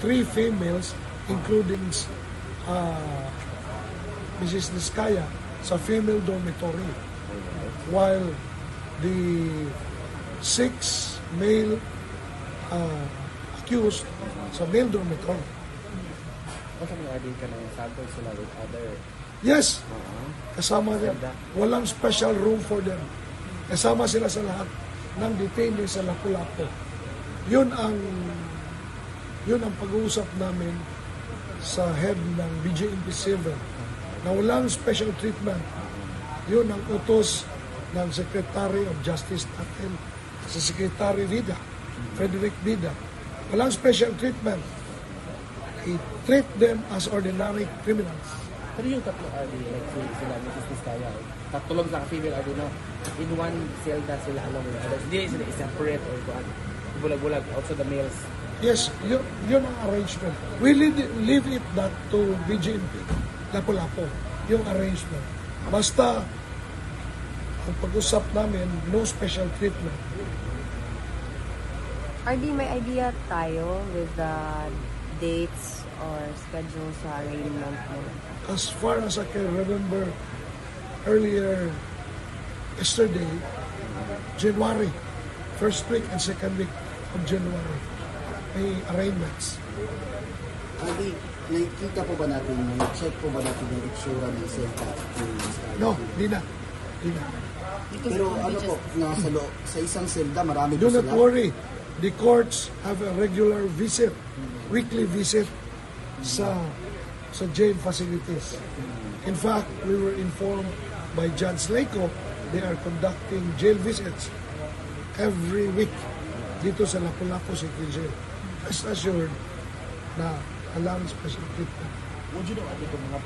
3 females, including Mrs. Niskaya, sa female dormitory. While the 6 male accused sa male dormitory. Basta mga din ka ng sample sila with other... Yes, kasama din. Walang special room for them. Kasama sila sa lahat ng detainees sa Lapu-Lapu. Yun ang pag-uusap namin sa head ng BJMP 7 na walang special treatment. Yun ang utos ng Secretary of Justice natin, si Secretary Vida, Frederick Vida. Walang special treatment. He treat them as ordinary criminals. Pero yung tatlo RD, like sila, Mrs. Niskaya, tatulong sa female RD, no? In one cell na sila along with others. Hindi sila separate or kuhan. Bulag-bulag, also the males. Yes, yun ang arrangement. We leave it that to BJMP, Lapu-Lapu, yung arrangement. Basta, ang pag-usap namin, no special treatment. RD, may idea tayo with the dates or schedule sa arraignment mo? As far as I can remember, earlier, yesterday, January, first week and second week of January, may arraignments. Ali, nakikita po ba natin, check po ba natin yung itsura ng selta? No, di na. Pero ano po, sa isang selda, marami Do po not sila. worry. The courts have a regular visit, weekly visit sa jail facilities. In fact, we were informed by Judge Leco, they are conducting jail visits every week dito sa Lapu-Lapu City Jail. Rest assured na alam special treatment. Would you know, mga